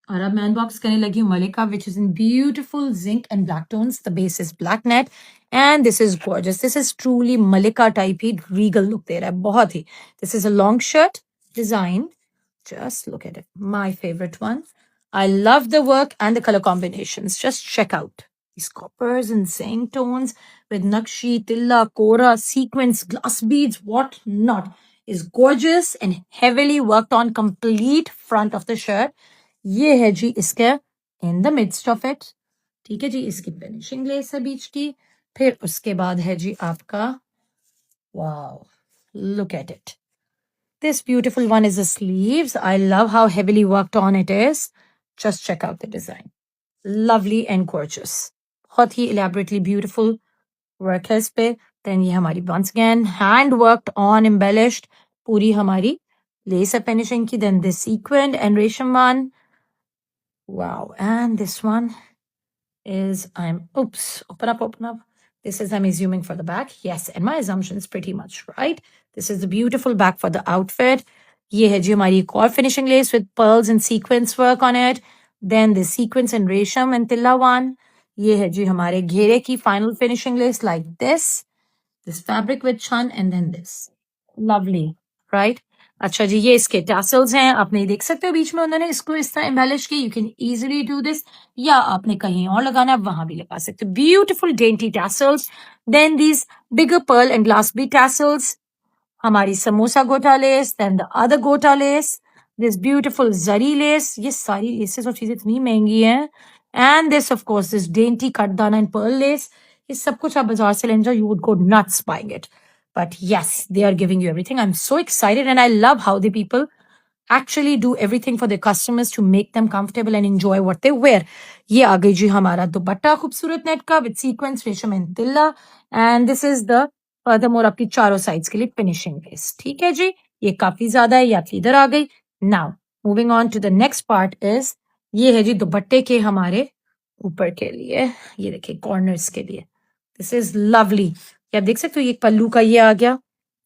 और अब मैं अनबॉक्स करने लगी हूँ Malika, which is in beautiful zinc and black tones. The base is black net and this is gorgeous. This is truly Malika type ही regal look दे रहा है बहुत ही. This is a long shirt design. Just look at it. My favorite one. I love the work and the color combinations. Just check out these coppers and zinc tones with nakshi, tilla, kora, sequins, glass beads, what not. Is gorgeous and heavily worked on complete front of the shirt. ये है जी इसका in the midst of it. ठीक है जी, इसकी finishing less है बीच की. फिर उसके बाद है जी आपका, wow, look at it. This beautiful one is the sleeves. I love how heavily worked on it is. Just check out the design. Lovely and gorgeous. बहुत ही elaborately beautiful work है इस पे. Then ये हमारी once again hand worked on embellished पूरी हमारी lace है finishing की. Then this sequined and resham one. Wow. And this one is open up. This is, I'm assuming, for the back. Yes, and my assumption is pretty much right. This is the beautiful back for the outfit. ये है जी हमारी एक और finishing lace with pearls and sequins work on it. Then the sequins and resham and tilla one. ये है जी हमारे घेरे की final finishing lace like this. This fabric with chun and then this. Lovely, right? अच्छा जी, ये इसके tassels हैं. आप नहीं देख सकते हो बीच में उन्होंने इसको इस तरह एम्बेलिश की. You can easily do this, या आपने कहीं और लगाना है वहां भी लगा सकते हो. Beautiful dainty tassels. Then these bigger pearl and glass bead tassels. हमारी samosa gota lace. Then the other gota lace. This beautiful zari lace. ये सारी लेसेस और चीजें इतनी महंगी हैं. And this of course this dainty katdana and pearl lace. ये सब कुछ आप बाजार से लेंगे, you would go nuts buying it. But yes, they are giving you everything. I'm so excited and I love how the people actually do everything for their customers to make them comfortable and enjoy what they wear. ये आ गई जी हमारा दुपट्टा खूबसूरत net का with sequence, रेशम and tilla. And this is the furthermore आपकी चारों sides के लिए finishing base. ठीक है जी, ये काफी ज्यादा है. ये आपकी इधर आ गई. Now moving on to the next part is, ये है जी दुपट्टे के हमारे ऊपर के लिए. ये देखिए कॉर्नर्स के लिए. This is lovely. ये आप देख सकते हो, ये पल्लू का ये आ गया.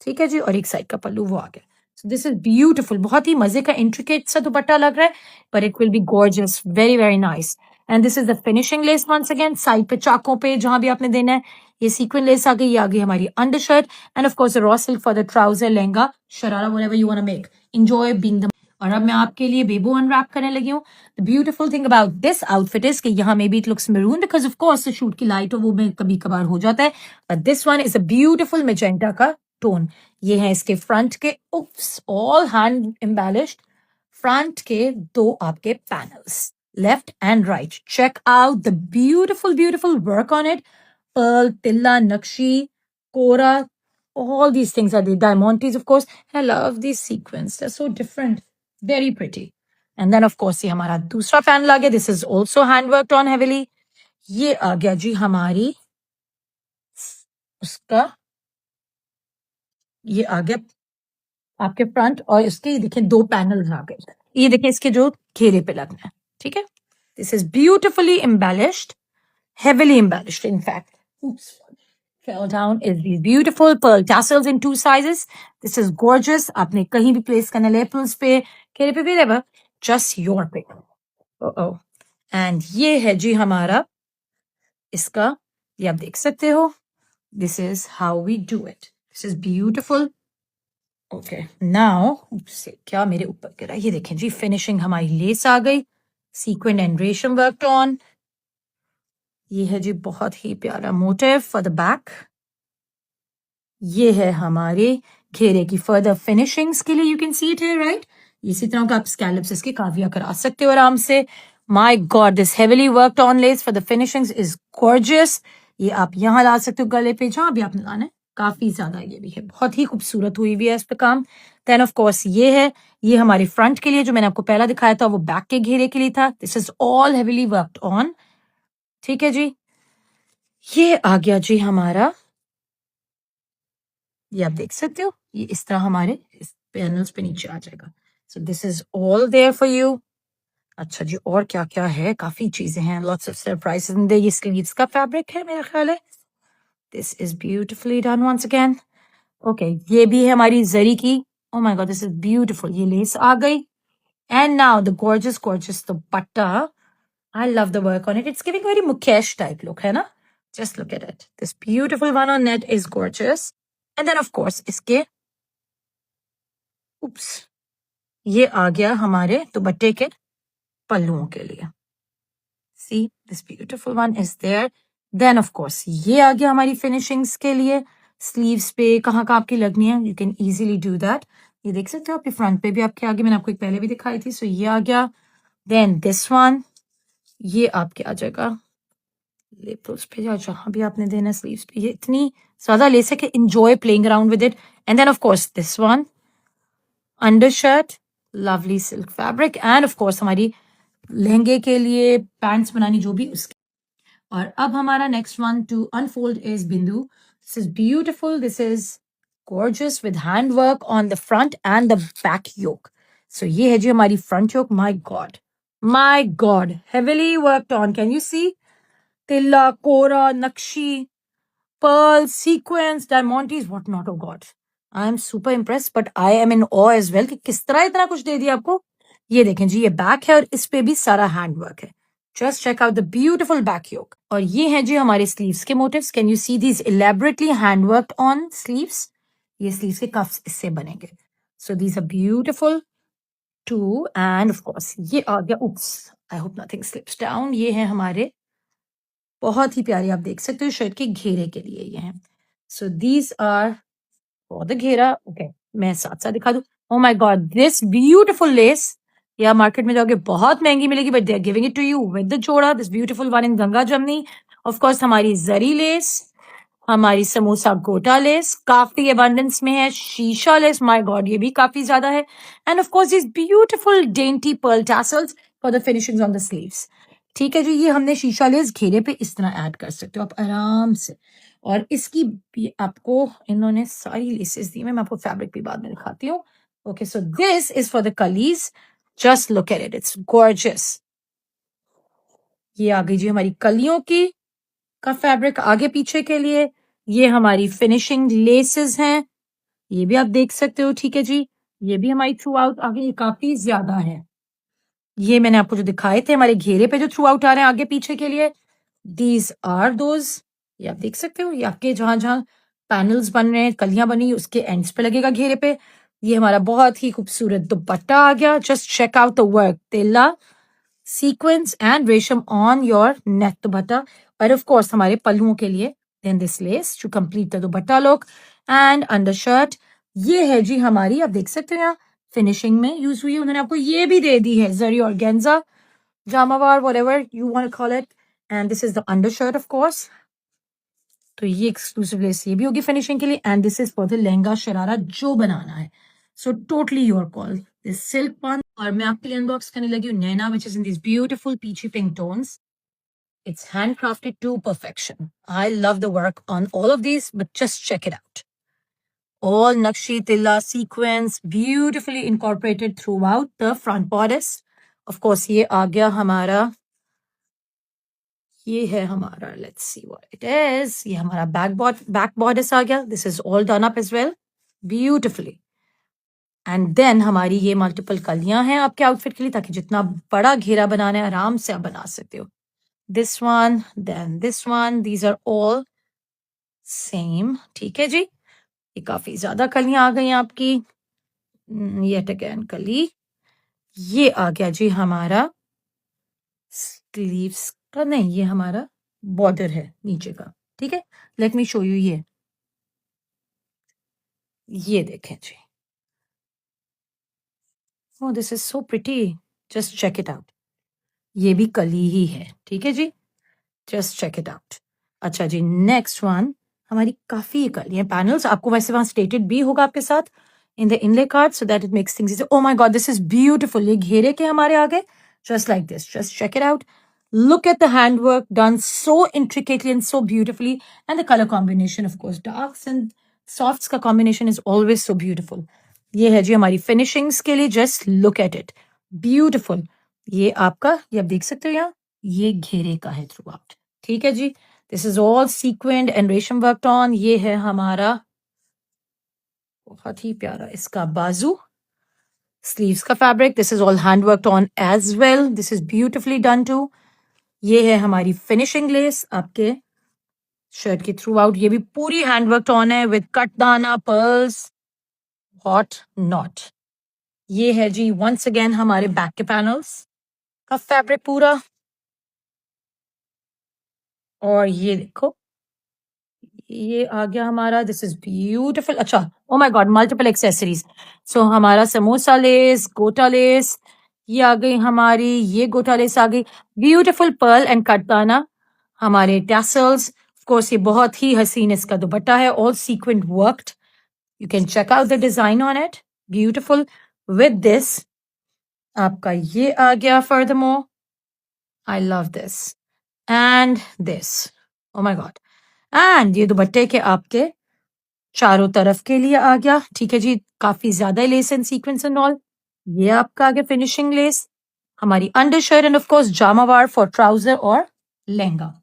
ठीक है जी, और एक साइड का पल्लू वो आ गया. सो दिस इज ब्यूटिफुल. बहुत ही मजे का इंट्रिकेट सा दुपट्टा लग रहा है, but it will be gorgeous. Very very nice. And this is the finishing lace once again. Side पे चाकों पे जहां भी आपने देना है, ये सीक्वेंस लेस आ गई. ये आ गई हमारी under shirt. And of course raw silk for the trouser, lehenga, sharara, whatever you want to make. Enjoy being the. और अब मैं आपके लिए बेबो अनरैप करने लगी हूँ. The beautiful thing about this outfit is कि यहाँ में भी it looks maroon because of course shoot की लाइट और वो में कभी कभार हो जाता है. But this one is a beautiful magenta का टोन. ये है इसके फ्रंट के, oops, all hand embellished front के दो आपके panels, left and right. Check out the beautiful beautiful work on it. Pearl, tilla, nakshi, kora, all these things are the diamantes, of course. I love these sequins. They're so different. Very pretty. And then, of course, ये हमारा दूसरा panel आ गया. This is also hand worked on heavily. ये आ गया जी हमारी उसका, ये आ गया आपके फ्रंट, और इसके देखिए दो पैनल्स आ गए. ये देखिए इसके जो घेरे पे लगना है. ठीक है. This is beautifully embellished, heavily embellished, in fact. Oops. Fell down is these beautiful pearl tassels in 2 sizes. This is gorgeous. आपने कहीं भी प्लेस करना, लेपल्स पे, घेरे पे, wherever, just your pick. Oh. And ये है जी हमारा इसका, ये आप देख सकते हो. This is how we do it. This is beautiful. Okay. Now, क्या मेरे ऊपर गिरा. ये देखें जी, फिनिशिंग हमारी लेस आ गई. Sequin and रेशम worked on. ये है जी बहुत ही प्यारा मोटिव फॉर द बैक. ये है हमारे घेरे की फर्दर फिनिशिंग्स के लिए. You can see it here, right. इसी तरह का आप स्कैलप्स इसके काफिया करा सकते हो आराम से. My god, this heavily worked on less for the finishings is gorgeous. ये आप यहाँ ला सकते हो गले पे, जहां भी आपने लाना है. काफी ज्यादा ये भी है, बहुत ही खूबसूरत हुई हुई है इस पे काम. देन ऑफ कोर्स ये है, ये हमारे फ्रंट के लिए, जो मैंने आपको पहला दिखाया था वो बैक के घेरे के लिए था. This is all heavily worked on. ठीक है जी. ये आ गया जी हमारा, ये आप देख सकते हो, ये इस तरह हमारे इस पैनल्स पे नीचे आ जाएगा. So this is all there for you. अच्छा जी, और क्या क्या है, काफी चीजें हैं, lots of surprises in there. ये स्लीव्स का फैब्रिक है मेरा ख्याल है. This is beautifully done once again. Okay, ये भी है हमारी जरी की. Oh my god, this is beautiful. ये लेस आ गई And now the gorgeous, gorgeous dupatta. I love the work on it. It's giving very Mukesh type look, है ना? Just look at it. This beautiful one on net is gorgeous. And then of course, इसके oops, ये आ गया हमारे दुपट्टे के पल्लुओं के लिए. See, this beautiful one is there. Then of course, ये आ गया हमारी finishings के लिए. Sleeves पे कहाँ आपकी लगनी है, you can easily do that. ये देख सकते हो आपके front पे भी आपके आगे, मैंने आपको एक पहले भी दिखाई थी. So ये आ गया. Then this one, ये आपके आ जाएगा लेप्रोस पे या जहाँ भी आपने देना स्लीव्स पे. ये इतनी ज्यादा ले सके, enjoy playing around with it. And then of course this one, undershirt, lovely silk fabric. And of course हमारी लहंगे के लिए पैंट्स बनानी जो भी उसके. और अब हमारा next one to unfold is Bindu. This is beautiful, this is gorgeous with hand work on the front and the back yoke. So ये है जी हमारी front yoke. My God, heavily worked on. Can you see? Tilla, kora, nakshi, pearl, sequence, diamantes, what not, oh God. I am super impressed, but I am in awe as well कि किस तरह इतना कुछ दे दिया आपको. ये देखें जी, ये बैक है और इस पे भी सारा हैंड वर्क है. Just check out the beautiful back yoke. और ये है जी हमारे sleeves के motifs. Can you see these elaborately hand worked on sleeves? ये sleeves के cuffs इससे बनेंगे. So these are beautiful too. And of course ये आ गया. Oops, I hope nothing slips down. ये है हमारे बहुत ही प्यारे, आप देख सकते हो शर्ट के घेरे के लिए ये हैं. So these are for the घेरा. Okay, मैं साथ साथ दिखा दूं. Oh my God, this beautiful lace. या मार्केट में जाओगे बहुत महंगी मिलेगी, but they are giving it to you with the joda. This beautiful one in Ganga Jamni. Of course हमारी जरी लेस, हमारी समोसा गोटा लेस काफी अबंडेंस में है. शीशा लेस, माय गॉड ये भी काफी ज्यादा है. And of course this beautiful dainty pearl tassels for the finishings on the sleeves. ठीक है जी, ये हमने शीशा लेस घेरे पे इस तरह ऐड कर सकते हो आप आराम से. और इसकी भी आपको इन्होंने सारी लेसेस दी. मैं आपको फैब्रिक भी बाद में दिखाती हूँ. Okay, so this is for the kalis. Just look at it, it's gorgeous. ये आ गई जी हमारी कलियों की का फैब्रिक आगे पीछे के लिए. ये हमारी फिनिशिंग लेसेस हैं, ये भी आप देख सकते हो. ठीक है जी, ये भी हमारी थ्रू आउट आगे, ये काफी ज्यादा है. ये मैंने आपको जो दिखाए थे हमारे घेरे पे जो थ्रू आउट आ रहे हैं आगे पीछे के लिए, दीज आर दोज. ये आप देख सकते हो, ये आपके जहां जहां पैनल्स बन रहे हैं, कलियां बनी, उसके एंड्स पे लगेगा घेरे पे. ये हमारा बहुत ही खूबसूरत दुपट्टा आ गया. Just check out the work, tilla sequins and resham on your neck dupatta. और ऑफ कोर्स हमारे पल्लुओं के लिए then this lace to complete the dupatta look. And under shirt ये है जी हमारी, आप देख सकते हो यहाँ फिनिशिंग में यूज हुई है. उन्होंने आपको ये भी दे दी है zari organza, jamawar, whatever you want to call it. And this is the under shirt of course. तो ये एक्सक्लूसिव लेस ये भी होगी फिनिशिंग के लिए. And this is for the lehenga sharara जो बनाना है. So totally your call. This silk one. और मैं आपके लिए अनबॉक्स करने लगी हूँ Naina, which is in this beautiful peachy pink tones. It's handcrafted to perfection. I love the work on all of these, but just check it out. All Nakshi Tilla sequence beautifully incorporated throughout the front bodice. Of course, ये आ गया हमारा, ये है हमारा, let's see what it is. ये हमारा back bodice आ गया. This is all done up as well, beautifully. And then हमारी ये multiple कलियां हैं आपके आउटफिट के लिए, ताकि जितना बड़ा घेरा बनाना है आराम से आप बना सकते हो. This one, then this one, these are all same. ठीक है जी, ये काफी ज्यादा कलियां आ गई आपकी. Yet again कली. ये आ गया जी हमारा स्लीव्स का, नहीं ये हमारा बॉर्डर है नीचे का. ठीक है, लेट मी शो यू. ये देखें जी, oh this is so pretty, just check it out. ये भी कली ही है. ठीक है जी, जस्ट चेक इट आउट. अच्छा जी, नेक्स्ट वन हमारी काफी कलियां पैनल्स. आपको वैसे वहां स्टेटेड भी होगा आपके साथ in the inlay card, so that it makes things easy. Oh my god, this is beautiful. ये घेरे के हमारे आगे just like this. Just check it out. Look at the handwork done so intricately and so beautifully, and the color combination, of course, darks and softs का combination is always so beautiful. ये है जी हमारी finishings के लिए. Just look at it, beautiful. ये आपका, ये आप देख सकते हो यहाँ, ये घेरे का है थ्रू आउट. ठीक है जी, this is all sequined and रेशम वर्कड ऑन. ये है हमारा बहुत ही प्यारा इसका बाजू. स्लीव्स का fabric, this is all hand worked on as well, this is beautifully done too. ये है हमारी फिनिशिंग लेस आपके शर्ट के थ्रू आउट, ये भी पूरी हैंड वर्कड ऑन है with katdana, pearls, hot knot. ये है जी वंस अगेन हमारे बैक के पैनल्स का फैब्रिक पूरा, और ये देखो ये आ गया हमारा, दिस इज ब्यूटिफुल। अच्छा, oh my god, multiple accessories. So हमारा समोसा लेस, गोटा लेस, ये आ गई हमारी, ये गोटा लेस आ गई, ब्यूटिफुल पर्ल एंड कटदाना, हमारे टैसल्स, ऑफ कोर्स ये बहुत ही हसीन इसका दुपट्टा है, all sequin worked, you can check out the design on it, beautiful. With this आपका ये आ गया furthermore, I love this and this, oh my god, and ये दुपट्टे के आपके चारों तरफ के लिए आ गया, ठीक है जी, काफी ज्यादा less and sequence and all. ये आपका आ गया फिनिशिंग लेस, हमारी under shirt and of course Jamawar for trouser और लहंगा।